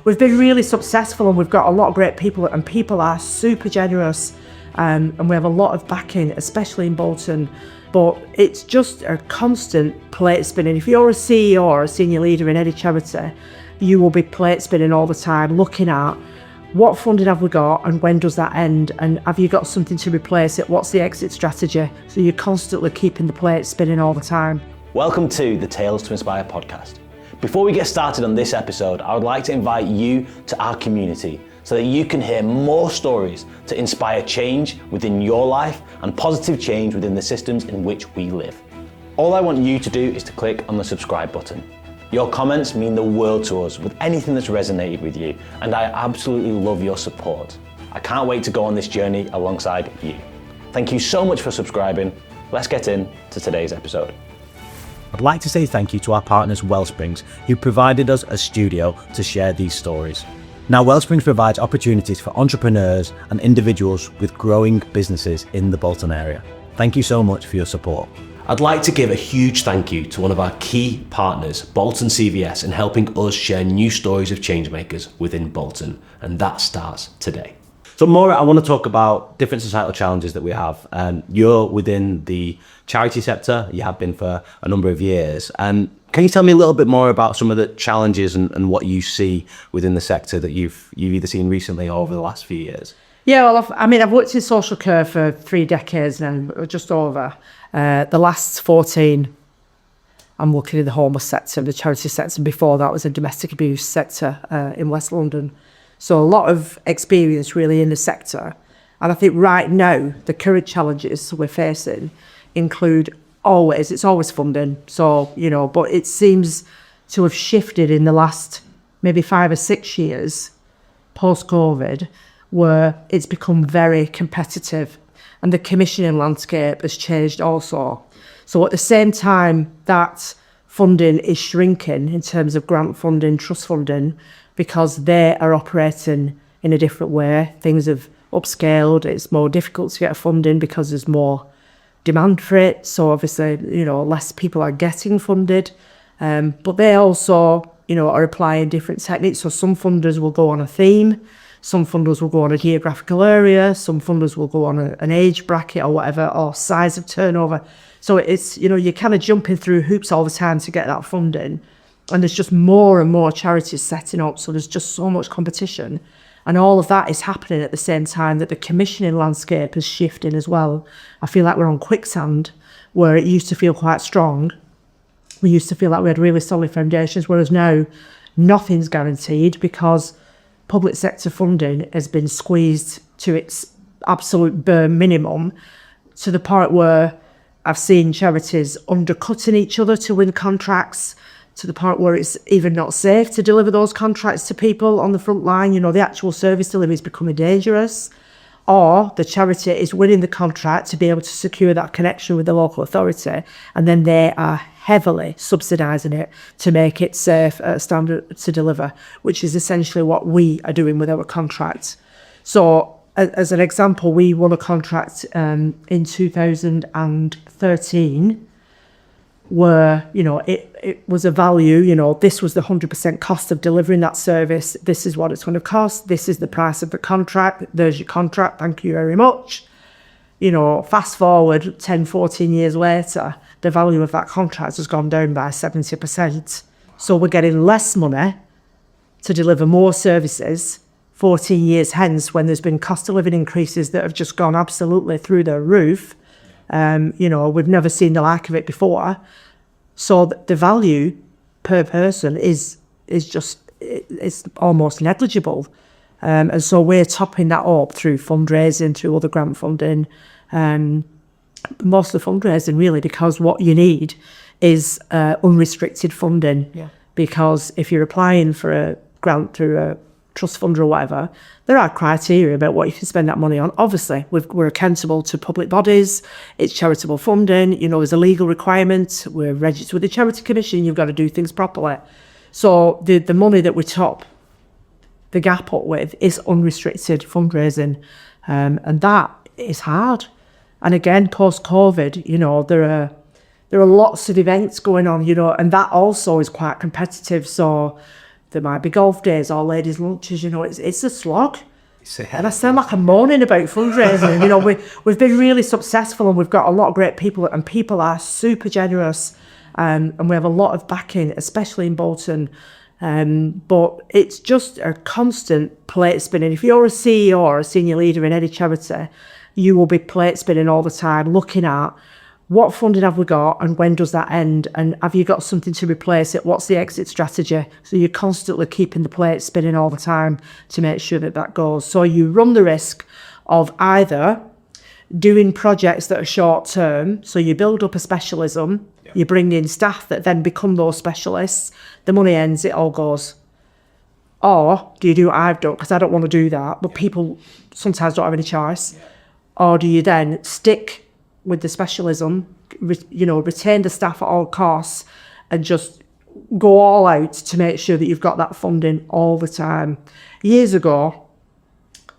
we've been really successful, and we've got a lot of great people, and people are super generous, and we have a lot of backing, especially in Bolton. But it's just a constant plate spinning. If you're a CEO or a senior leader in any charity, you will be plate spinning all the time, looking at what funding have we got and when does that end, and have you got something to replace it? What's the exit strategy? So you're constantly keeping the plate spinning all the time. Welcome to the Tales to Inspire podcast. Before we get started on this episode, I would like to invite you to our community so that you can hear more stories to inspire change within your life and positive change within the systems in which we live. All I want you to do is to click on the subscribe button. Your comments mean the world to us with anything that's resonated with you, and I absolutely love your support. I can't wait to go on this journey alongside you. Thank you so much for subscribing. Let's get into today's episode. I'd like to say thank you to our partners Wellsprings, who provided us a studio to share these stories. Now, Wellsprings provides opportunities for entrepreneurs and individuals with growing businesses in the Bolton area. Thank you so much for your support. I'd like to give a huge thank you to one of our key partners, Bolton CVS, in helping us share new stories of changemakers within Bolton, and that starts today. So Maura, I want to talk about different societal challenges that we have. You're within the charity sector, you have been for a number of years. Can you tell me a little bit more about some of the challenges and what you see within the sector that you've either seen recently or over the last few years? Yeah, well, I've worked in social care for 3 decades now, just over. The last 14, I'm working in the homeless sector, the charity sector. Before that was a domestic abuse sector in West London. So a lot of experience really in the sector. And I think right now, the current challenges we're facing include it's always funding. So, but it seems to have shifted in the last maybe 5 or 6 years post-COVID, where it's become very competitive and the commissioning landscape has changed also. So at the same time that funding is shrinking in terms of grant funding, trust funding, because they are operating in a different way, things have upscaled, it's more difficult to get funding because there's more demand for it. So obviously, less people are getting funded, but they also, are applying different techniques. So some funders will go on a theme, some funders will go on a geographical area, some funders will go on an age bracket or whatever, or size of turnover. So it's, you're kind of jumping through hoops all the time to get that funding. And there's just more and more charities setting up. So there's just so much competition. And all of that is happening at the same time that the commissioning landscape is shifting as well. I feel like we're on quicksand, where it used to feel quite strong. We used to feel like we had really solid foundations, whereas now nothing's guaranteed because public sector funding has been squeezed to its absolute bare minimum, to the point where I've seen charities undercutting each other to win contracts, to the point where it's even not safe to deliver those contracts to people on the front line. The actual service delivery is becoming dangerous, or the charity is winning the contract to be able to secure that connection with the local authority, and then they are heavily subsidising it to make it safe at a standard to deliver, which is essentially what we are doing with our contract. So as an example, we won a contract in 2013 where, it was a value, this was the 100% cost of delivering that service. This is what it's going to cost. This is the price of the contract. There's your contract. Thank you very much. Fast forward 10, 14 years later, the value of that contract has gone down by 70%. So we're getting less money to deliver more services 14 years hence, when there's been cost of living increases that have just gone absolutely through the roof. We've never seen the like of it before. So the value per person is almost negligible. And so we're topping that up through fundraising, through other grant funding, most of the fundraising really, because what you need is unrestricted funding. Yeah. Because if you're applying for a grant through a trust fund or whatever, there are criteria about what you can spend that money on. Obviously, we're accountable to public bodies, it's charitable funding, there's a legal requirement, we're registered with the Charity Commission, you've got to do things properly. So the money that we top the gap up with is unrestricted fundraising, and that is hard. And again, post-COVID, there are lots of events going on, and that also is quite competitive. So There might be golf days or ladies' lunches, it's a slog. And I sound like I'm moaning about fundraising. We've been really successful and we've got a lot of great people, and people are super generous, and we have a lot of backing, especially in Bolton. But it's just a constant plate spinning. If you're a CEO or a senior leader in any charity, you will be plate spinning all the time, looking at what funding have we got and when does that end, and have you got something to replace it? What's the exit strategy? So you're constantly keeping the plate spinning all the time to make sure that goes. So you run the risk of either doing projects that are short term, so you build up a specialism, you bring in staff that then become those specialists, the money ends, it all goes. Or do you do what I've done, because I don't want to do that, but people sometimes don't have any choice. Or do you then stick with the specialism, retain the staff at all costs and just go all out to make sure that you've got that funding all the time. Years ago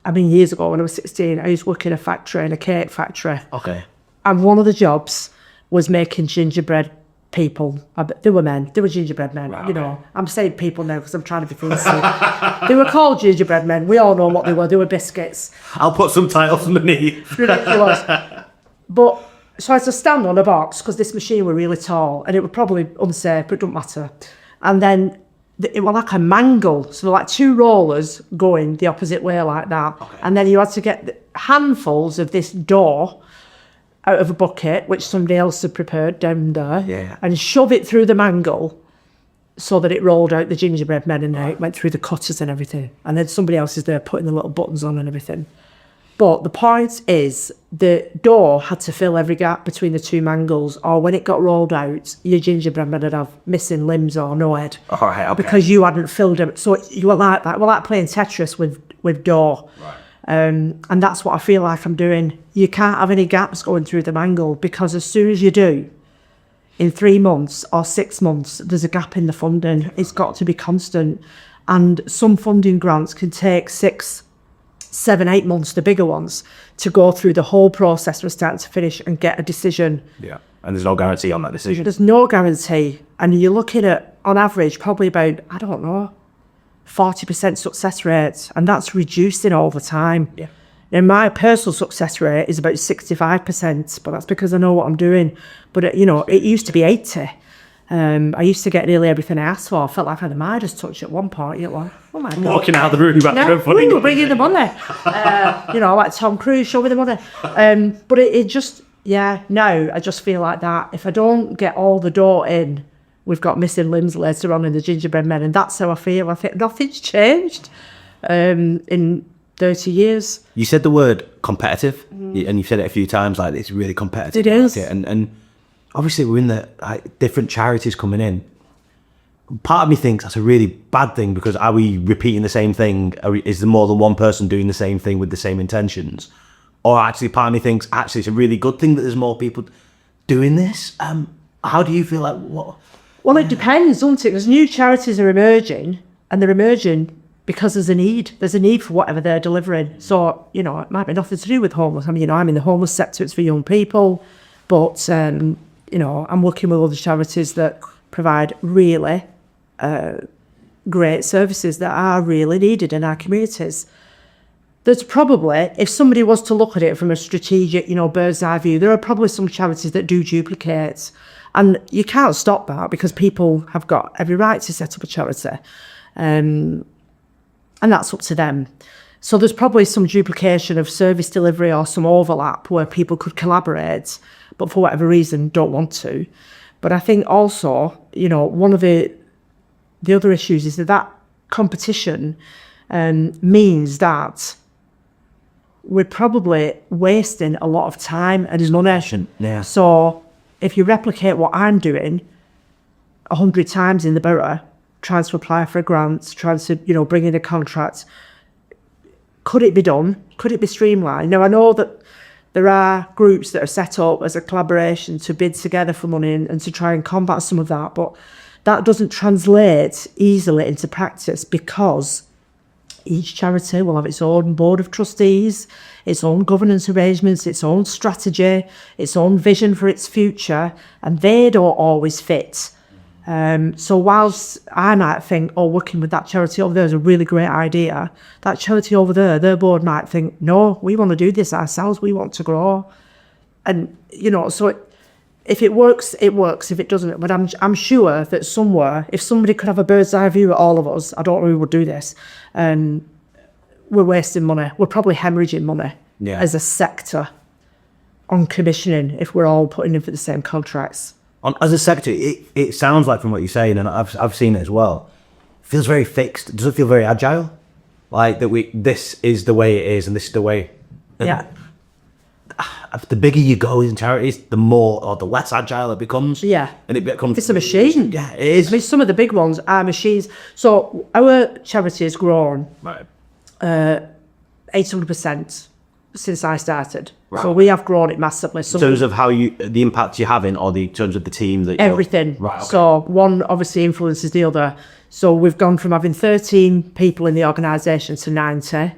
when I was 16, I used to work in a cake factory. Okay. And one of the jobs was making gingerbread people. They were men. They were gingerbread men. Right, I'm saying people now because I'm trying to be fancy. They were called gingerbread men. We all know what they were. They were biscuits. I'll put some titles underneath. Ridiculous. But so I had to stand on a box because this machine were really tall and it was probably unsafe, but it don't matter. And then it was like a mangle. So like two rollers going the opposite way like that. Okay. And then you had to get handfuls of this dough out of a bucket, which somebody else had prepared down there, and shove it through the mangle so that it rolled out the gingerbread men and it went through the cutters and everything. And then somebody else is there putting the little buttons on and everything. But the point is, the dough had to fill every gap between the two mangles, or when it got rolled out, your gingerbread men would have missing limbs or no head. All right, okay. Because you hadn't filled them. So you were like that. We're like playing Tetris with dough. Right. And that's what I feel like I'm doing. You can't have any gaps going through the mangle, because as soon as you do, in 3 months or 6 months, there's a gap in the funding. It's got to be constant. And some funding grants can take 6, 7, 8 months, the bigger ones, to go through the whole process from start to finish and get a decision. Yeah, and there's no guarantee on that decision. There's no guarantee. And you're looking at, on average, probably about, 40% success rate, and that's reducing all the time. Yeah. And my personal success rate is about 65%, but that's because I know what I'm doing. But it used to be 80. I used to get nearly everything I asked for. I felt like I had a Midas touch at one point. Like, oh my God. Walking out of the room back to the we were bringing the money. Like Tom Cruise, show me the money. But it just, now I just feel like that. If I don't get all the dough in, we've got missing limbs later on in the gingerbread men, and that's how I feel. I think nothing's changed in 30 years. You said the word competitive, and you've said it a few times, like it's really competitive. It is. And obviously we're in the different charities coming in. Part of me thinks that's a really bad thing, because are we repeating the same thing? Is there more than one person doing the same thing with the same intentions? Or actually part of me thinks actually it's a really good thing that there's more people doing this. How do you feel like what? Well, it depends, doesn't it? Because new charities are emerging, and they're emerging because there's a need. There's a need for whatever they're delivering. So, it might be nothing to do with homeless. I mean, I'm in the homeless sector, it's for young people. But, I'm working with other charities that provide really great services that are really needed in our communities. There's probably, if somebody was to look at it from a strategic, bird's eye view, there are probably some charities that do duplicate. And you can't stop that, because people have got every right to set up a charity. And that's up to them. So there's probably some duplication of service delivery or some overlap where people could collaborate, but for whatever reason don't want to. But I think also, one of the other issues is that competition means that we're probably wasting a lot of time and money. Yeah. So if you replicate what I'm doing 100 times in the borough, trying to apply for a grant, trying to, bring in a contract, could it be done? Could it be streamlined? Now, I know that there are groups that are set up as a collaboration to bid together for money and to try and combat some of that, but that doesn't translate easily into practice, because each charity will have its own board of trustees, its own governance arrangements, its own strategy, its own vision for its future, and they don't always fit So whilst I might think, oh, working with that charity over there is a really great idea, that charity over there, their board might think, no, we want to do this ourselves, we want to grow. And, so if it works, it works. If it doesn't, but I'm sure that somewhere, if somebody could have a bird's eye view at all of us, I don't know who would do this, and we're wasting money. We're probably hemorrhaging money as a sector on commissioning if we're all putting in for the same contracts. As a sector, it sounds like from what you're saying, and I've seen it as well, it feels very fixed. Does it feel very agile? Like that this is the way it is, and this is the way. Yeah. The bigger you go in charities, the more or the less agile it becomes. Yeah. And it becomes... It's a machine. Yeah, it is. I mean, some of the big ones are machines. So our charity has grown 800% since I started. Right. So we have grown it massively. In terms of the impact you're having, or in terms of the team that everything. Right. Okay. So one obviously influences the other. So we've gone from having 13 people in the organisation to 90.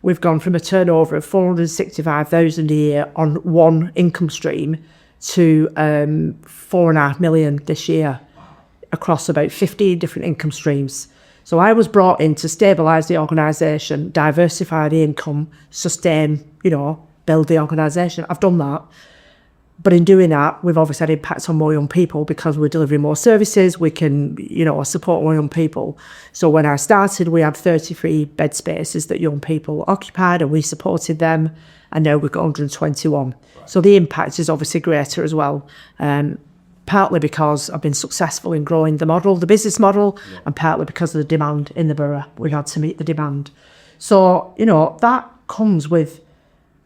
We've gone from a turnover of 465,000 a year on one income stream to 4.5 million this year across about 15 different income streams. So I was brought in to stabilise the organisation, diversify the income, sustain, build the organisation. I've done that. But in doing that, we've obviously had impacts on more young people because we're delivering more services. We can, support more young people. So when I started, we had 33 bed spaces that young people occupied, and we supported them. And now we've got 121. Right. So the impact is obviously greater as well. Partly because I've been successful in growing the business model, and partly because of the demand in the borough. We had to meet the demand. So, that comes with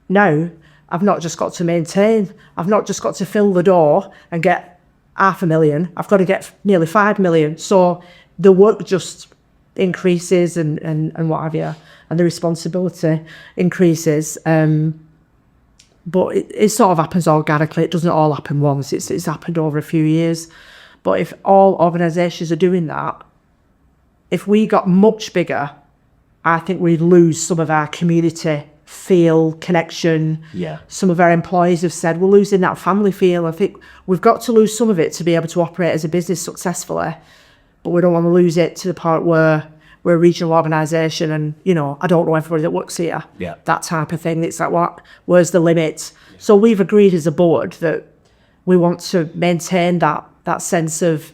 now. I've not just got to maintain. I've not just got to fill the door and get 500,000. I've got to get nearly 5 million. So the work just increases and what have you, and the responsibility increases. But it sort of happens organically. It doesn't all happen once. It's happened over a few years. But if all organisations are doing that, if we got much bigger, I think we'd lose some of our community feel, connection. Yeah. Some of our employees have said we're losing that family feel. I think we've got to lose some of it to be able to operate as a business successfully. But we don't want to lose it to the part where we're a regional organisation and, I don't know everybody that works here. Yeah. That type of thing. It's like, where's the limit? Yeah. So we've agreed as a board that we want to maintain that sense of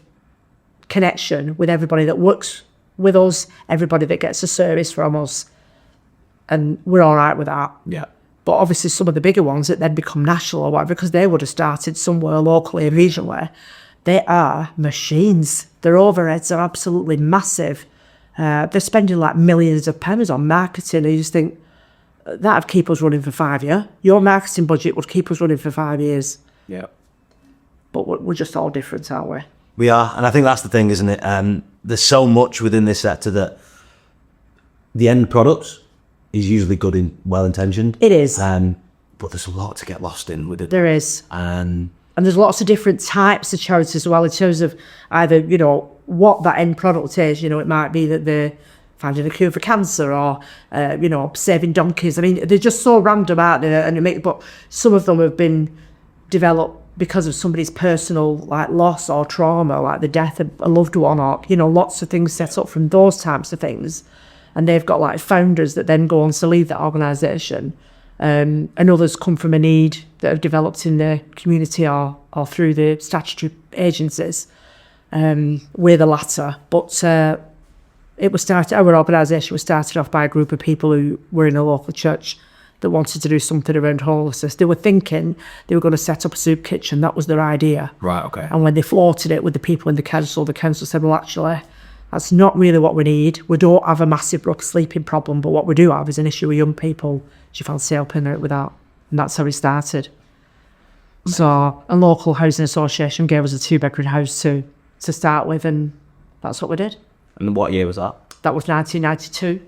connection with everybody that works with us, everybody that gets a service from us. And we're all right with that. Yeah. But obviously some of the bigger ones that then become national or whatever, because they would have started somewhere locally or regionally, they are machines. Their overheads are absolutely massive. They're spending like millions of pounds on marketing. And you just think, that'd keep us running for 5 years. Your marketing budget would keep us running for 5 years. Yeah. But we're just all different, aren't we? We are. And I think that's the thing, isn't it? There's so much within this sector that the end product is usually good and well-intentioned. It is. But there's a lot to get lost in with it. There is. And there's lots of different types of charities as well in terms of either, what that end product is. It might be that they're finding a cure for cancer or, saving donkeys. I mean, they're just so random, aren't they? But some of them have been developed because of somebody's personal loss or trauma, like the death of a loved one, or lots of things set up from those types of things, and they've got founders that then go on to lead that organisation, and others come from a need that have developed in the community or through the statutory agencies. We're the latter, but our organisation was started off by a group of people who were in a local church that wanted to do something around homelessness. They were thinking they were going to set up a soup kitchen. That was their idea. Right, okay. And when they floated it with the people in the council said, well, actually, that's not really what we need. We don't have a massive sleeping problem, but what we do have is an issue with young people. Do you fancy helping out with that? And that's how it started. So a local housing association gave us a 2-bedroom house to start with, and that's what we did. And what year was that? That was 1992.